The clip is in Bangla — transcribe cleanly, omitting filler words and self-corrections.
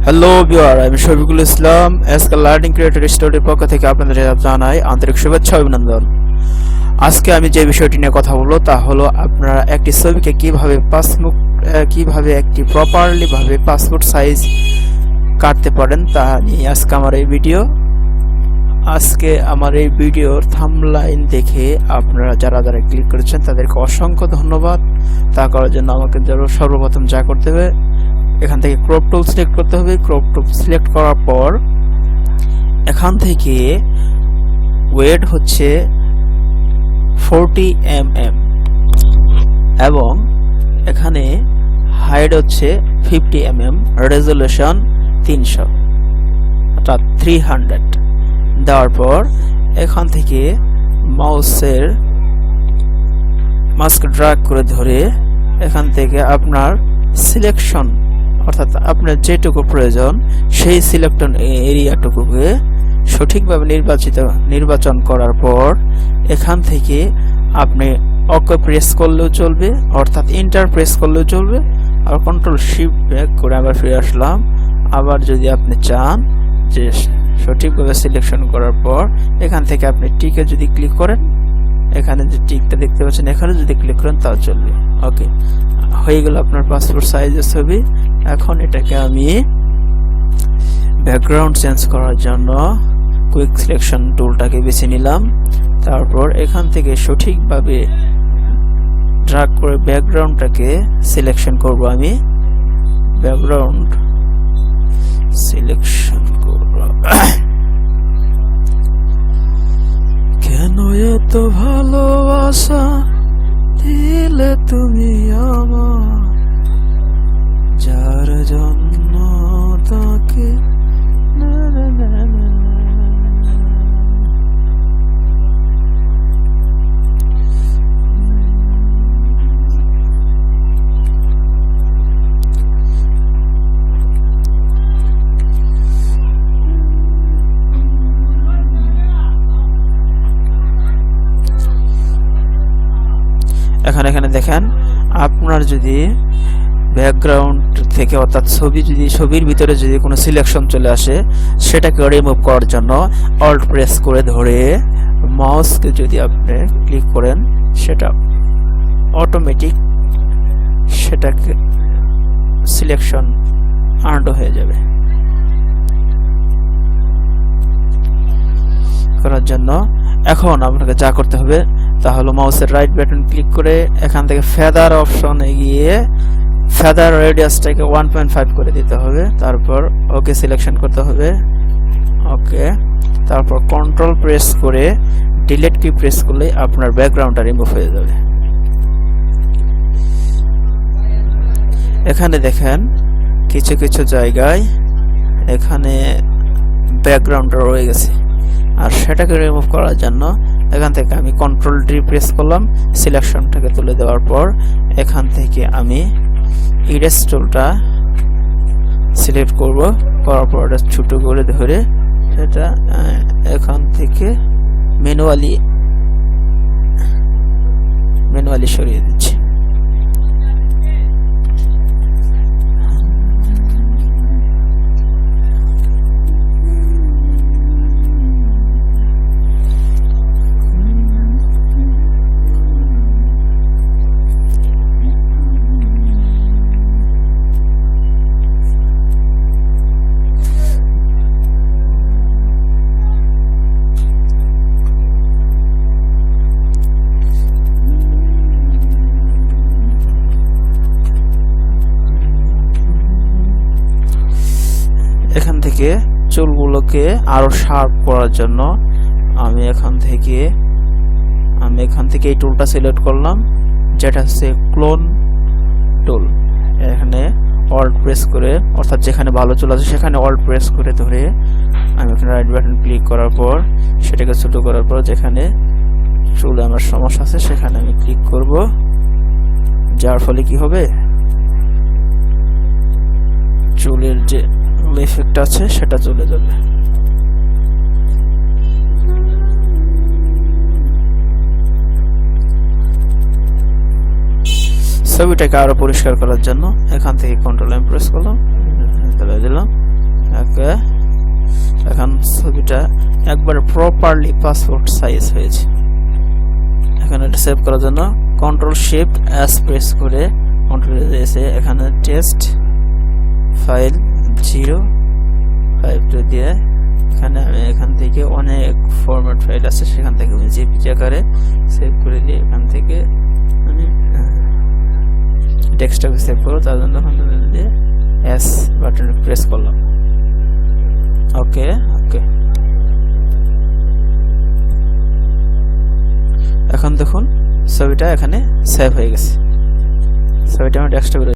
হ্যালো ভিউয়ার, আমি Shafiqul Islam. SK learning creator স্টোরির পক্ষ থেকে আপনাদের জানাই আন্তরিক শুভেচ্ছা ও অভিনন্দন। আজকে আমি যে বিষয়টি নিয়ে কথা বলবো তা হলো আপনারা একটি ছবিকে কিভাবে একটি প্রপারলি ভাবে পাসপোর্ট সাইজ কাটতে পারেন তা নিয়ে আজকে আমার এই ভিডিও। আজকে আমার এই ভিডিওর থাম্বনেইল দেখে আপনারা যারা ক্লিক করেছেন তাদেরকে অসংখ্য ধন্যবাদ। তা করার জন্য আমাকে সর্বপ্রথম যা করতে হবে, এখান থেকে ক্রপ টুল সিলেক্ট করতে হবে। ক্রপ টুল সিলেক্ট করার পর এখান থেকে ওয়েট হচ্ছে 40 mm এবং এখানে হাইট হচ্ছে 50 mm, রেজলিউশন 300 অর্থাৎ 300 দেওয়ার পর এখান থেকে মাউসের মাস্ক ড্র্যাগ করে ধরে এখান থেকে আপনার সিলেকশন অর্থাৎ আপনার যেটুকু প্রয়োজন সেই সিলেকশন এরিয়াটুকুকে সঠিকভাবে নির্বাচন করার পর এখান থেকে আপনি ওকে প্রেস করলেও চলবে, অর্থাৎ এন্টার প্রেস করলেও চলবে। আর কন্ট্রোল শিফট ব্যাক করে আবার ফিরে আসলাম। আবার যদি আপনি চান যে সঠিকভাবে সিলেকশন করার পর এখান থেকে আপনি টিকে যদি ক্লিক করেন, এখানে যে টিকটা দেখতে পাচ্ছেন এখানে যদি ক্লিক করেন তাও চলবে। ওকে, হয়ে গেল আপনার পাসপোর্ট সাইজের ছবি। এখন এটাকে আমি ব্যাকগ্রাউন্ড চেঞ্জ করার জন্য কুইক সিলেকশন টুলটাকে বেছে নিলাম। তারপর এখান থেকে সঠিকভাবে ড্র্যাগ করে ব্যাকগ্রাউন্ডটাকে সিলেকশন করব। আমি ব্যাকগ্রাউন্ড সিলেকশন করব। কেন এত ভালোবাসা দিলে তুমি আমার, যার জন্য তাকে এখানে দেখেন, আপনার যদি ব্যাকগ্রাউন্ড থেকে অর্থাৎ ছবির ভিতরে যদি কোনো সিলেকশন চলে আসে সেটাকে রিমুভ করার জন্য অল্ট প্রেস করে ধরে মাউসকে যদি আপনি ক্লিক করেন সেটা অটোমেটিক সেটাকে সিলেকশন আনডু হয়ে যাবে। করার জন্য এখন আপনাকে যা করতে হবে তা হলো মাউসের রাইট বাটন ক্লিক করে এখান থেকে ফেদার অপশনে গিয়ে ফেদার রেডিয়াসটাকে 1.5 করে দিতে হবে। তারপর ওকে সিলেকশন করতে হবে। ওকে, তারপর কন্ট্রোল প্রেস করে ডিলিট কি প্রেস করলে আপনার ব্যাকগ্রাউন্ডটা রিমুভ হয়ে যাবে। এখানে দেখেন কিছু জায়গায় এখানে ব্যাকগ্রাউন্ডটা রয়ে গেছে, আর সেটাকে রিমুভ করার জন্য এখান থেকে আমি কন্ট্রোল ডি প্রেস করলাম। সিলেকশনটাকে তুলে দেওয়ার পর এখান থেকে আমি ইরেজ টুলটা সিলেক্ট করব। করার পর এটা ছোট করে ধরে সেটা এখান থেকে ম্যানুয়ালি সরিয়ে দিচ্ছি। এখান থেকে চুলগুলোকে আরো শার্প করার জন্য আমি এখান থেকে এই টুলটা সিলেক্ট করলাম, যেটা হচ্ছে ক্লোন টুল। এখানে অল্ট প্রেস করে অর্থাৎ যেখানে ভালো চুল আছে সেখানে অল্ট প্রেস করে ধরে আমি এখানে রাইট বাটন ক্লিক করার পর সেটাকে ছোট করার পর যেখানে চুলে আমার সমস্যা আছে সেখানে আমি ক্লিক করব। যার ফলে কি হবে, চুলের যে ইফেক্ট আছে সেটা চলে যাবে। ছবিটাকে আরো পরিষ্কার করার জন্য এখান থেকে কন্ট্রোল এম প্রেস করলাম, তুলে দিলাম। একবার প্রপারলি পাসপোর্ট সাইজ হয়েছে। এখানে এটা সেভ করার জন্য কন্ট্রোল শিফট এস প্রেস করে কন্ট্রোল এসে এখানে টেস্ট ফাইল 052 দিয়ে এখানে আমি এখান থেকে অনেক ফরম্যাট ফাইল আছে, সেখান থেকে আমি জেপিজি আকারে সেভ করে দিয়ে এখান থেকে আমি ডেস্কটপে সেভ করব। তার জন্য দিয়ে এস বাটন প্রেস করলাম। ওকে ওকে, এখন দেখুন ছবিটা এখানে সেভ হয়ে গেছে। ছবিটা আমার ডেস্কটপে